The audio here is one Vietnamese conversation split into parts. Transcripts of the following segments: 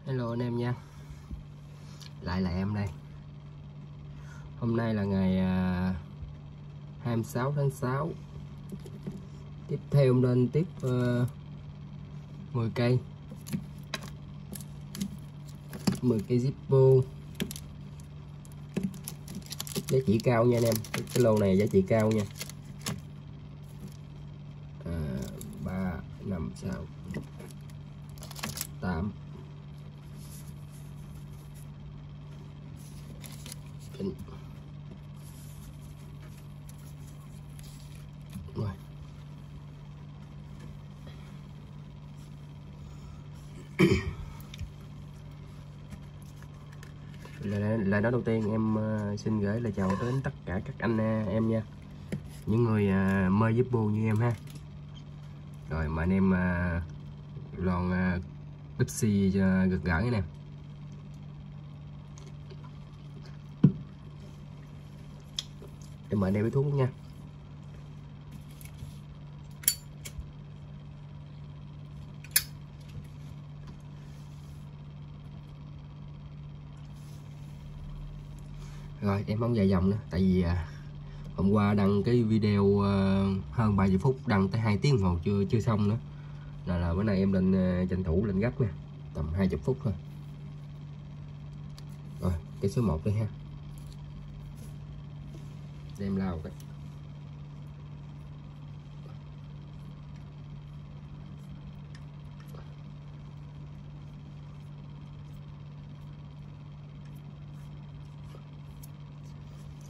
Hello anh em nha. Lại là em đây. Hôm nay là ngày 26 tháng 6. Tiếp theo lên tiếp 10 cây 10 cây Zippo. Giá trị cao nha anh em. Cái lô này giá trị cao nha. 3, 5, 6, 8 rồi. Lời nói đầu tiên em xin gửi lời chào đến tất cả các anh em nha, những người mê Zippo như em ha. Rồi mà anh em lon Pepsi gật gỡ nè. Em mời anh em với thuốc nha. Rồi em không dài dòng nữa, tại vì hôm qua đăng cái video hơn 30 phút, đăng tới 2 tiếng đồng hồ chưa xong nữa, là bữa nay em lên tranh thủ lên gấp nha, tầm 20 phút thôi. Rồi cái số 1 đây ha, đem lao cái.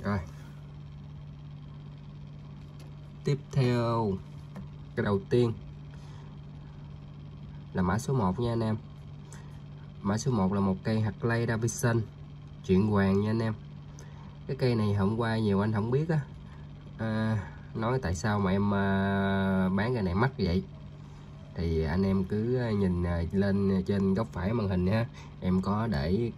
Rồi tiếp theo, cái đầu tiên là mã số 1 nha anh em. Mã số 1 là một cây Harley Davidson chuyện hoàng nha anh em. Cái cây này hôm qua nhiều anh không biết á, nói tại sao mà em bán cái này mắc vậy, thì anh em cứ nhìn lên trên góc phải màn hình ha, em có để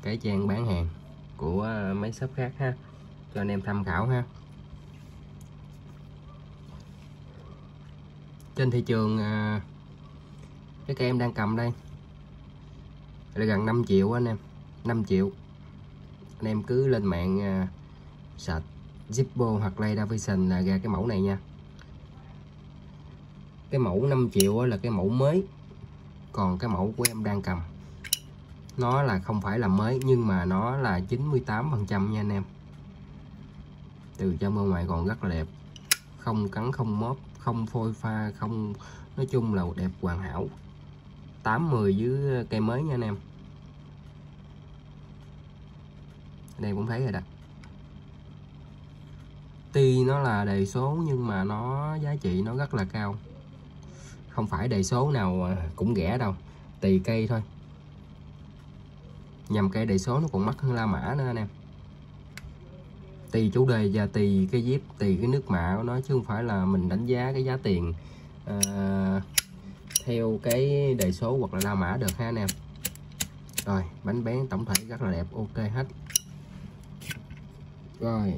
cái trang bán hàng của mấy shop khác ha, cho anh em tham khảo ha. Trên thị trường cái cây em đang cầm đây là gần 5 triệu anh em, 5 triệu. Anh em cứ lên mạng search Zippo hoặc là Davidson là ra cái mẫu này nha. Cái mẫu 5 triệu là cái mẫu mới, còn cái mẫu của em đang cầm nó là không phải là mới, nhưng mà nó là 98% nha anh em. Từ trong bên ngoài còn rất là đẹp, không cắn không móp, không phôi pha, không, nói chung là đẹp hoàn hảo. 8-10 với cây mới nha anh em. Đây cũng thấy rồi đó. Tuy nó là đề số nhưng mà nó giá trị nó rất là cao. Không phải đề số nào cũng rẻ đâu, tùy cây thôi. Nhằm cây đề số nó còn mắc hơn La Mã nữa anh em. Tùy chủ đề và tùy cái dép, tùy cái nước mạ của nó, chứ không phải là mình đánh giá cái giá tiền theo cái đề số hoặc là La Mã được ha anh em. Rồi bánh bén tổng thể rất là đẹp, ok hết. Rồi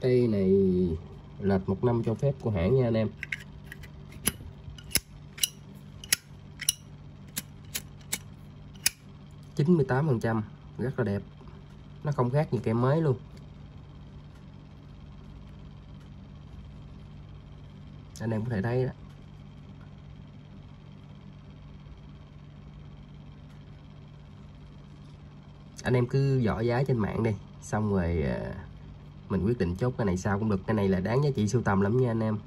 cây này lệch 1 năm cho phép của hãng nha anh em. Chín 98%, rất là đẹp, nó không khác như cây mới luôn. Anh em có thể thấy đó. Anh em cứ dò giá trên mạng đi, xong rồi mình quyết định chốt cái này sao cũng được. Cái này là đáng giá trị sưu tầm lắm nha anh em.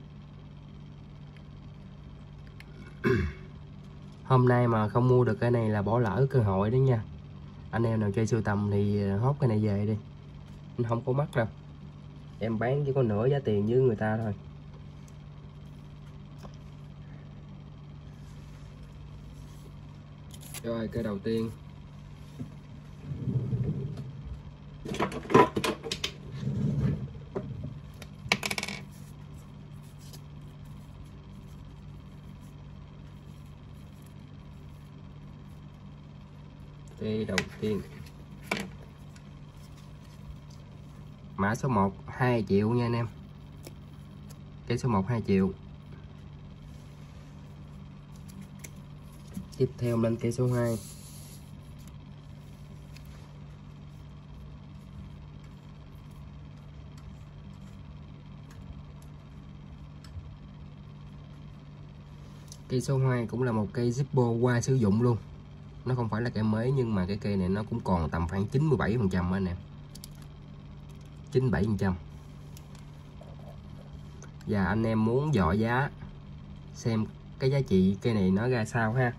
Hôm nay mà không mua được cái này là bỏ lỡ cơ hội đó nha. Anh em nào chơi sưu tầm thì hốt cái này về đi, không có mắc đâu, em bán chỉ có nửa giá tiền với người ta thôi. Rồi cái đầu tiên mã số 1 2 triệu nha anh em. Cái số 1 2 triệu. Tiếp theo lên cây số 2. Cây số 2 cũng là một cây Zippo qua sử dụng luôn. Nó không phải là cây mới nhưng mà cái cây này nó cũng còn tầm khoảng 97% anh em. 97%. Và anh em muốn dò giá xem cái giá trị cây này nó ra sao ha,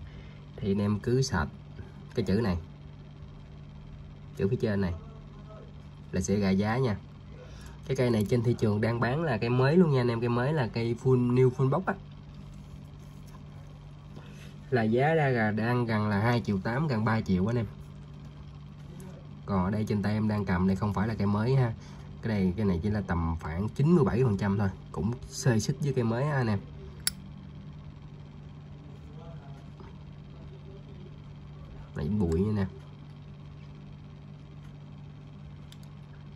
thì anh em cứ search cái chữ này, chữ phía trên này là sẽ ra giá nha. Cái cây này trên thị trường đang bán là cây mới luôn nha anh em. Cây mới là cây new full box á, là giá ra là đang gần là 2,8 triệu, gần 3 triệu anh em. Còn ở đây trên tay em đang cầm đây không phải là cây mới ha. Cái này chỉ là tầm khoảng 97% thôi, cũng xê xích với cây mới ha anh em. Này bụi nha nè.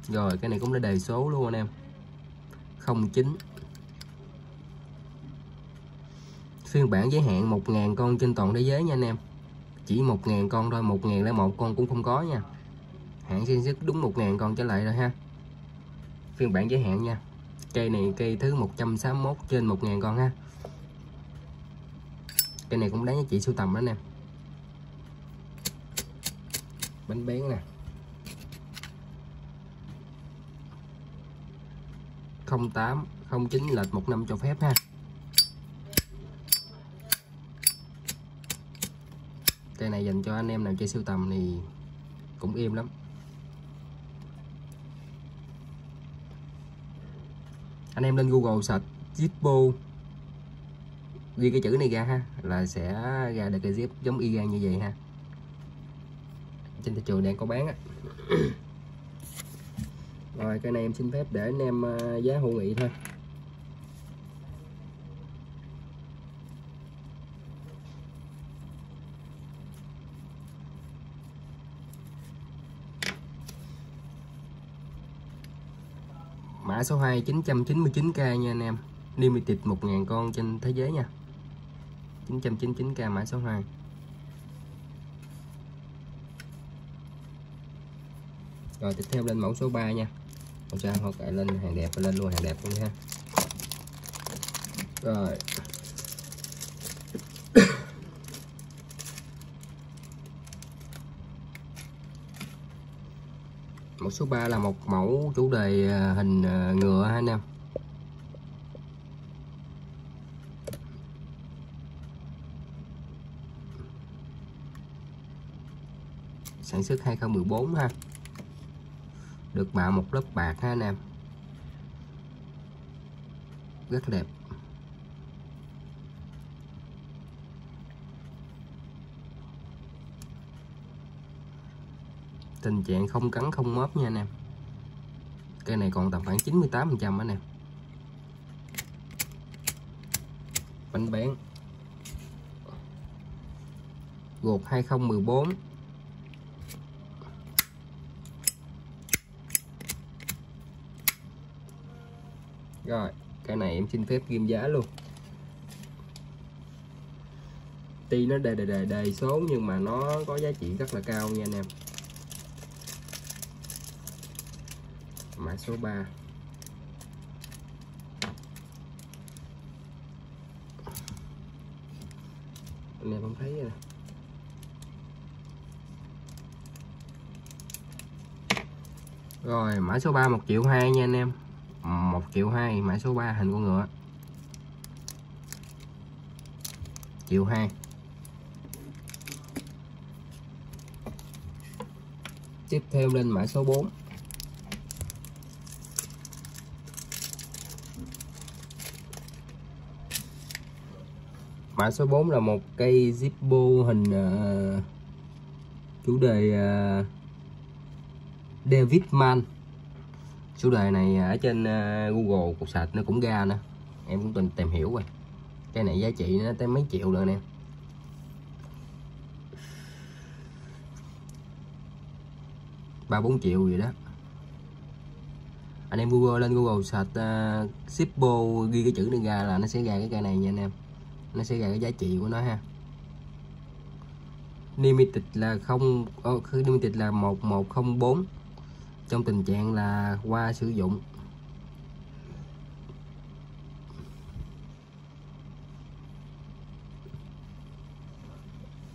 Rồi cái này cũng đã đề số luôn anh em, 09. Phiên bản giới hạn 1.000 con trên toàn thế giới nha anh em. Chỉ 1.000 con thôi, 1.001 con cũng không có nha. Hạn sản xuất đúng 1.000 con trở lại rồi ha. Phiên bản giới hạn nha. Cây này cây thứ 161 trên 1.000 con ha. Cây này cũng đáng giá trị sưu tầm đó anh em. Bánh bén nè. 08, 09 lệch 1 năm cho phép ha. Cây này dành cho anh em nào chơi sưu tầm thì cũng im lắm. Anh em lên Google search Zippo, ghi cái chữ này ra ha, là sẽ ra được cái dép giống y gan như vậy ha. Trên thị trường đang có bán á. Rồi cái này em xin phép để anh em giá hữu nghị thôi. Mã số 2 999k nha anh em. Limited 1.000 con trên thế giới nha. 999k mã số 2. Rồi tiếp theo lên mẫu số 3 nha. Mẫu số 2 họ cài lên hàng đẹp, lên luôn hàng đẹp luôn ha. Rồi. Mẫu số 3 là một mẫu chủ đề hình ngựa ha anh em. Sản xuất 2014 ha. Được mạ một lớp bạc ha anh em. Rất đẹp. Tình trạng không cắn không móp nha anh em. Cây này còn tầm khoảng 98% anh em. Bánh bén. Gột 2014. Rồi, cái này em xin phép ghim giá luôn. Tuy nó đề số nhưng mà nó có giá trị rất là cao nha anh em. Mã số 3. Anh em không thấy nè. Rồi mã số 3 1,2 triệu nha anh em. 1,2 triệu mã số 3 hình con ngựa. 1,2 triệu. Tiếp theo lên mã số 4. Mã số 4 là một cây Zippo hình chủ đề David Mann. Chủ đề này ở trên Google cục sạch nó cũng ra nữa. Em cũng từng tìm hiểu rồi. Cái này giá trị nó tới mấy triệu rồi nè. Ba 4 triệu gì đó. Anh em lên Google search Zippo, ghi cái chữ này ra là nó sẽ ra cái cây này nha anh em. Nó sẽ ra cái giá trị của nó ha. limited là không, limited là 1104, trong tình trạng là qua sử dụng.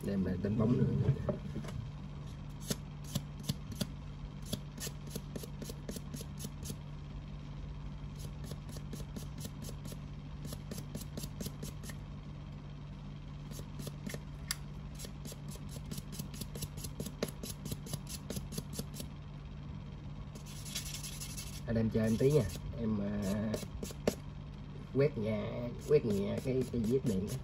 Đem lại đánh bóng nữa. Anh em chờ em tí nha, em quét nhẹ cái viết điện đó.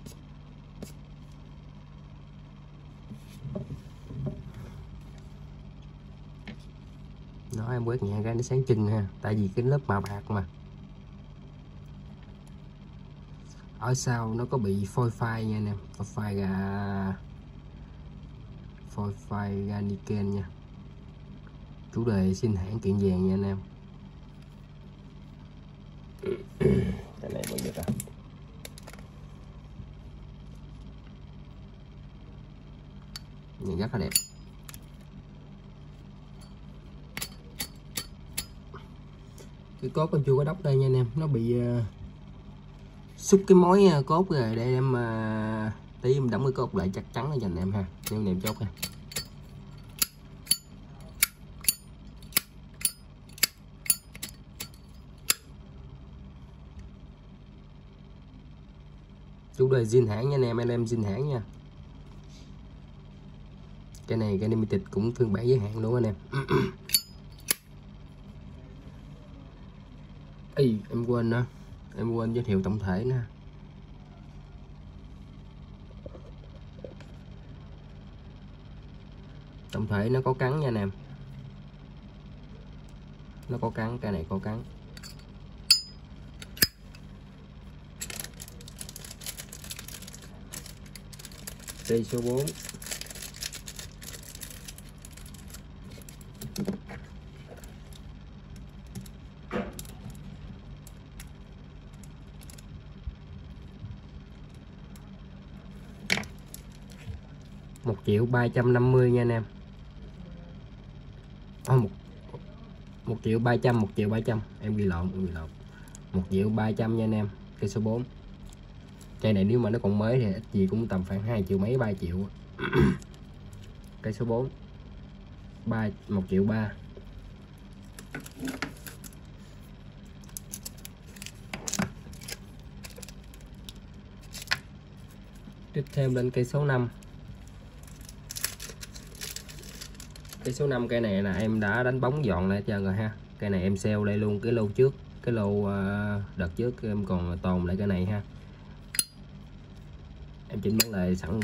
Nó em quét nhẹ cái nó sáng trưng ha, tại vì cái lớp mạ bạc mà. Ở sau nó có bị phôi phai nha anh em, phôi phai ga niken nha. Chủ đề xin hãng kiện vàng nha anh em. Cái này bao nhiêu ta? Nhìn rất là đẹp. Cái cốt con chưa có đốc đây nha anh em, nó bị xúc cái mối cốt rồi, để em tí em đóng cái cốt lại chắc chắn cho anh em ha, nếu niệm chốt ha. Chủ đề zin hãng nha anh em zin hãng nha. Cái này cái limited cũng phiên bản giới hạn luôn anh em. Ê, em quên nữa, em quên giới thiệu tổng thể nữa. Tổng thể nó có cắn nha anh em, nó có cắn, cái này có cắn. Cây số 4. Một 1.350.000 nha anh em. 1.300.000 em ghi lộn 1.300.000 nha anh em. Cây số 4. Cây này nếu mà nó còn mới thì ít gì cũng tầm khoảng 2 triệu mấy 3 triệu. Cây số 4 1,3 triệu. Tiếp theo lên cây số 5. Cây số 5 cây này là em đã đánh bóng dọn lại cho rồi ha. Cây này em sale đây luôn cái lô trước, cái lô đợt trước em còn tồn lại cái này ha. Em chỉnh bán lại sẵn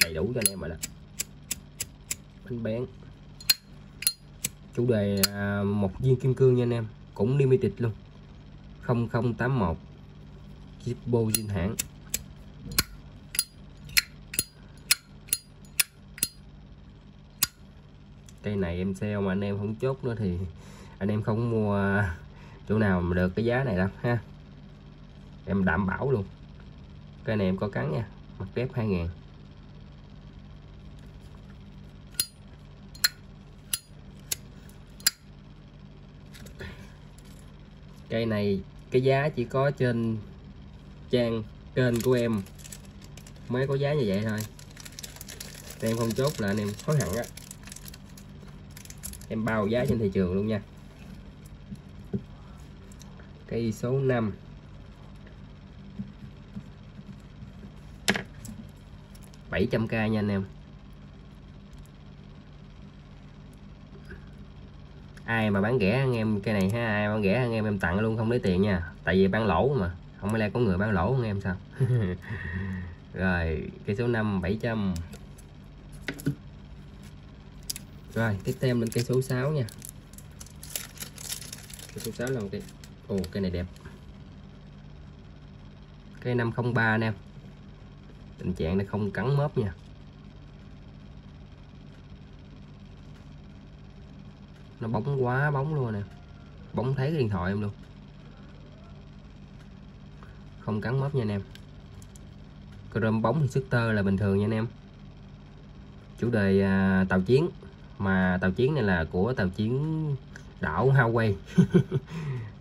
đầy đủ cho anh em rồi đó. Bánh bén. Chủ đề một viên kim cương nha anh em, cũng limited luôn. 0081 Zippo zin hãng. Cây này em sale mà anh em không chốt nữa thì anh em không mua chỗ nào mà được cái giá này đâu ha. Em đảm bảo luôn. Cây này em có cắn nha, mặt kép 2.000. Cây này cái giá chỉ có trên trang kênh của em mới có giá như vậy thôi. Em không chốt là anh em hối hận á. Em bao giá trên thị trường luôn nha. Cây số 5. $700k nha anh em. Ai mà bán rẻ anh em cái này ha, ai bán rẻ anh em tặng luôn không lấy tiền nha, tại vì bán lỗ mà, không lẽ có người bán lỗ anh em sao. Rồi cây số 5 700. Rồi tiếp theo lên cây số 6 nha. Cây số 6 là một cây, cây này đẹp. Cây 503 nè, tình trạng này không cắn mớp nha. Nó bóng quá bóng luôn nè, bóng thấy cái điện thoại em luôn, không cắn mớp nha anh em. Chrome bóng thì shooter là bình thường nha anh em. chủ đề tàu chiến, mà tàu chiến này là của tàu chiến đảo Hawaii.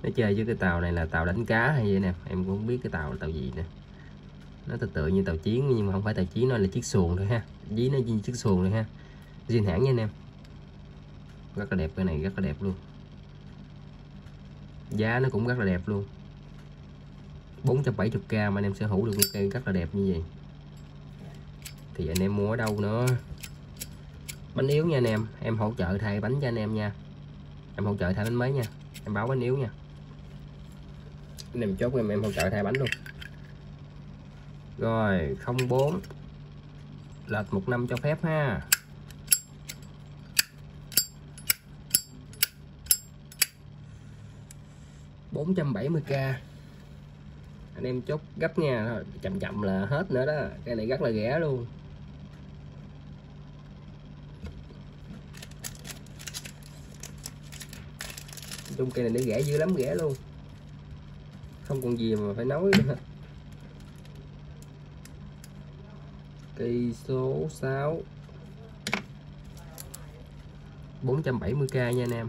Nó chơi với cái tàu này là tàu đánh cá hay vậy nè, em cũng không biết cái tàu là tàu gì nè. Nó tự tự như tàu chiến nhưng mà không phải tàu chiến, nó là chiếc xuồng thôi ha, dí nó như chiếc xuồng thôi ha. Zin hãng nha anh em, rất là đẹp, cái này rất là đẹp luôn, giá nó cũng rất là đẹp luôn. 470k mà anh em sở hữu được một cây rất là đẹp như vậy thì anh em mua ở đâu nữa. Bánh yếu nha anh em hỗ trợ thay bánh cho anh em nha, em hỗ trợ thay bánh mới nha, em báo bánh yếu nha, anh em chốt em hỗ trợ thay bánh luôn. Rồi 04 lệch 1 năm cho phép ha. $470k anh em chốt gấp nha, chậm chậm là hết nữa đó, cái này rất là rẻ luôn. Chung cây này để rẻ dữ lắm, rẻ luôn, không còn gì mà phải nói nữa. Cây số 6 470k nha anh em.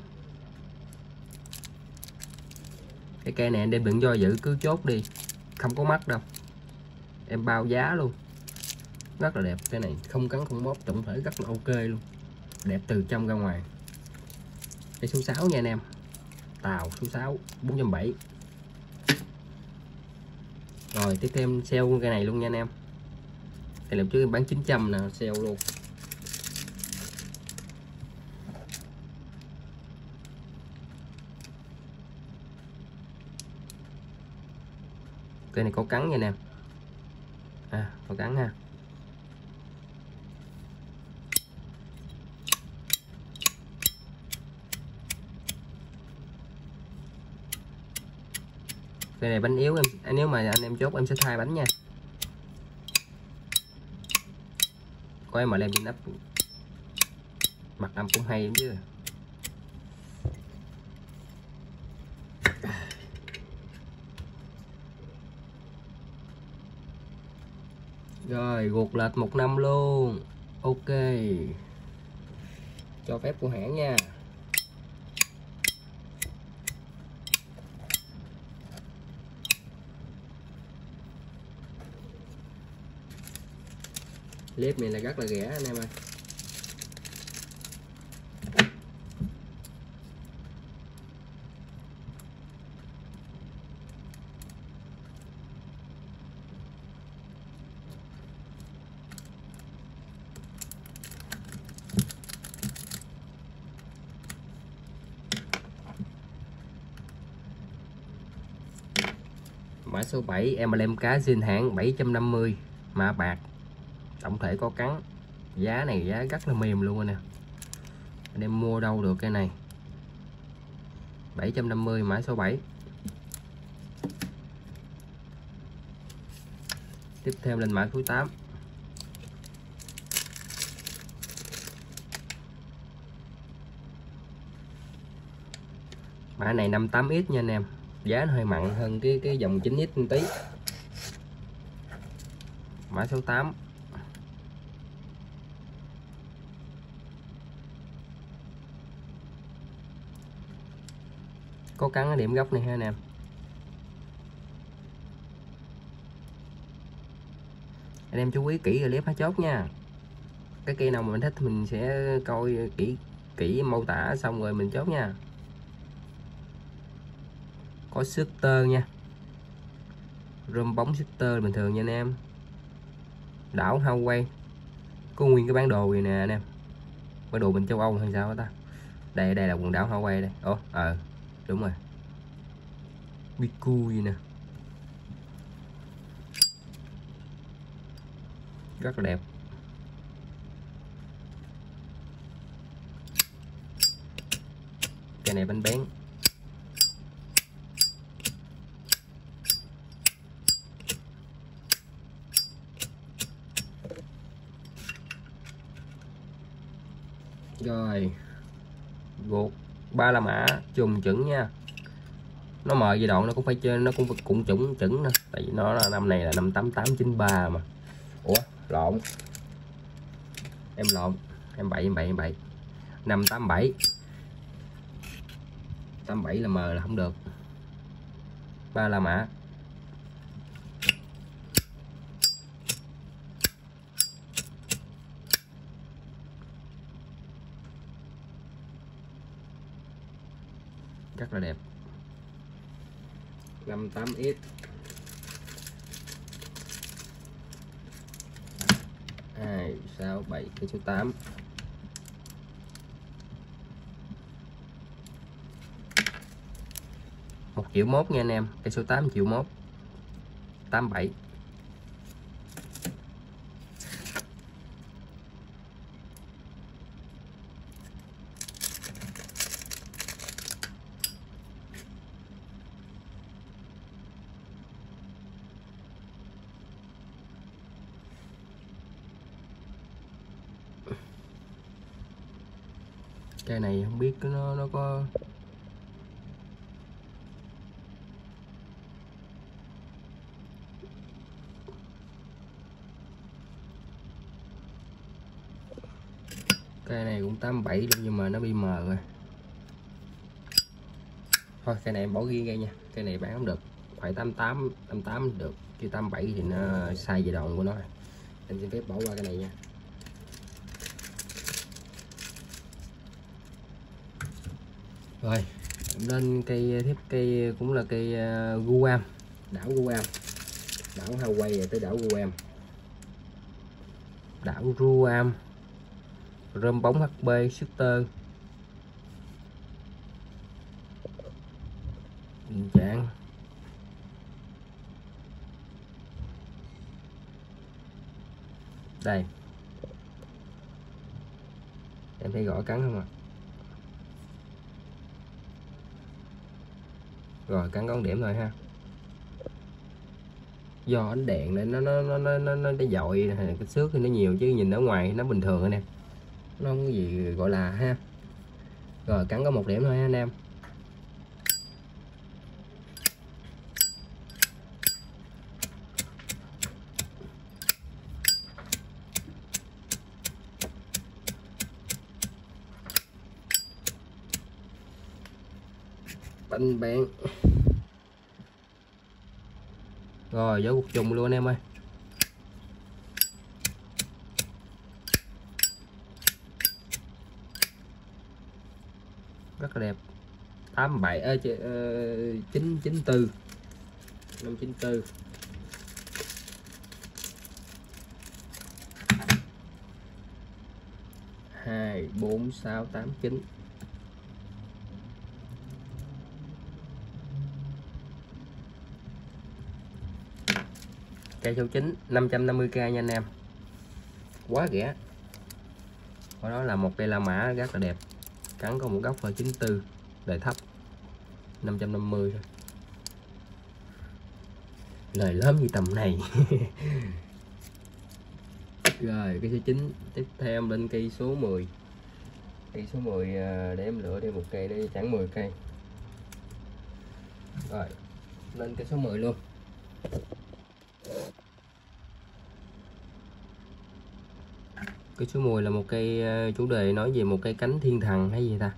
Cái cây này anh em đừng do dự, cứ chốt đi, không có mắc đâu, em bao giá luôn, rất là đẹp. Cái này không cắn không móp, tổng thể rất là ok luôn, đẹp từ trong ra ngoài. Cây số 6 nha anh em, tàu số 6 470. Rồi tiếp theo em sale cái này luôn nha anh em. Đây làm trước em bán 900 nè, sale luôn. Cây này có cắn nha anh em, có cắn ha. Cây này bánh yếu em, nếu mà anh em chốt em sẽ thay bánh nha. Có em mà lên trên nắp mặt âm cũng hay chứ. Rồi gột lệch 1 năm luôn, ok, cho phép của hãng nha. Clip này là rất là rẻ anh em ơi. Mã số 7 em cá zin hãng 750, mã bạc, tổng thể có cắn. Giá này giá rất là mềm luôn nè, anh em mua đâu được cái này. 750 mã số 7. Tiếp theo lên mã số 8. Mã này 58x nha anh em, giá nó hơi mặn hơn cái dòng 9x một tí. Mã số 8. Có cắn ở điểm gốc này ha anh em. Anh em chú ý kỹ clip hết chốt nha. Cái cây nào mà mình thích mình sẽ coi kỹ mô tả xong rồi mình chốt nha. Có shooter nha, rơm bóng shooter bình thường nha anh em. Đảo Hawaii, có nguyên cái bản đồ gì nè anh em, bản đồ bên châu Âu hay sao ta. Đây là quần đảo Hawaii đây. Đúng rồi, Biku gì nè, rất là đẹp. Cái này bánh bén. Rồi gột 3 la mã trùng chuẩn nha. Nó mời giai đoạn nó cũng phải chơi, nó cũng chuẩn nè, tại vì nó là năm này là năm 8893 mà. Ủa lộn, em lộn, em bậy 587. 87 là M là không được. 3 La Mã. Rất là đẹp. 58X. 2 6 7 cái số 8. Một triệu mốt nha anh em, cái số 8 triệu mốt. 87. Cây này không biết nó có cây này cũng 87 luôn nhưng mà nó bị mờ rồi. Thôi cây này em bỏ riêng cây nha, cây này bán không được, phải 88 được, chứ 87 thì nó sai về đòn của nó. Em xin phép bỏ qua cái này nha. Rồi lên cây tiếp, cây cũng là cây Guam, đảo Guam, đảo Hawaii rồi tới đảo Guam. Đảo Guam, rơm bóng HB shooter. Tình trạng đây, em thấy gõ cắn không ạ? Rồi cắn ngón điểm thôi ha. Do ánh đèn nên nó dội, cái xước thì nó nhiều chứ nhìn ở ngoài nó bình thường anh em, nó không có gì gọi là ha. Rồi cắn có một điểm thôi anh em. Bánh bén. Rồi dấu cuộc trùng luôn anh em ơi. Rất là đẹp. 87 994 594. Hai 4 6 8 9. Cây số 9 550k nha anh em, quá rẻ. Đó là một cây La Mã rất là đẹp, cắn có một góc là 94, đời thấp 550 thôi. Lời lớn như tầm này. Rồi cây số 9 tiếp theo em lên cây số 10. Cây số 10 để em lựa đi một cây để chẳng 10 cây. Rồi lên cây số 10 luôn. Cây số 10 là một cây chủ đề nói về một cây cánh thiên thần hay gì ta.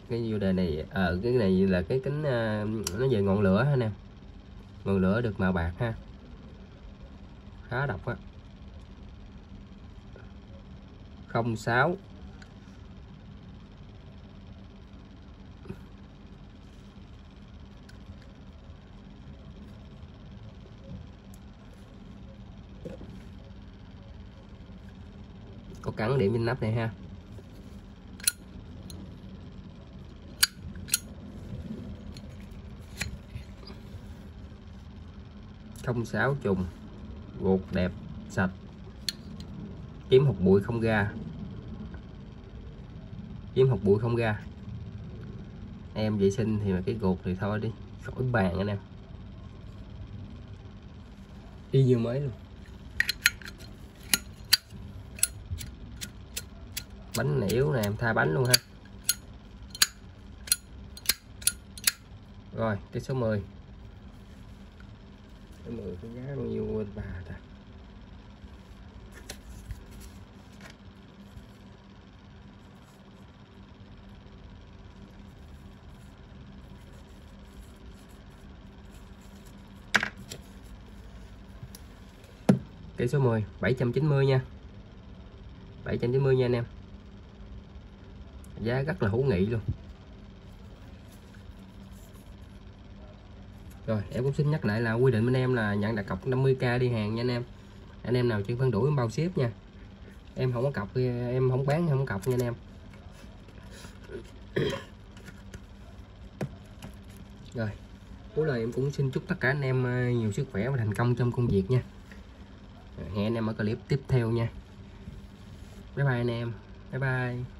Cái chủ đề này cái này là cái cánh nó về ngọn lửa anh em. Ngọn lửa được màu bạc ha, khá độc á. 06 có cắn điểm trên nắp này ha. Không 6 trùng, ruột đẹp sạch, kiếm hột bụi không ra, kiếm hột bụi không ra. Em vệ sinh thì mà cái ruột thì thôi đi, khỏi bàn anh em, y như mới luôn. Bánh này yếu nè, em tha bánh luôn ha. Rồi cái số 10. Cái 10 cái giá bao nhiêu quên bà ta. Cây số 10 790 nha, 790 nha anh em, giá rất là hữu nghị luôn. Rồi em cũng xin nhắc lại là quy định bên em là nhận đặt cọc 50k đi hàng nha anh em. Anh em nào chưa phân đủ bao ship nha, em không có cọc thì em không bán, không có cọc nha anh em. Rồi cuối lời em cũng xin chúc tất cả anh em nhiều sức khỏe và thành công trong công việc nha. Hẹn anh em ở clip tiếp theo nha. Bye bye anh em, bye bye.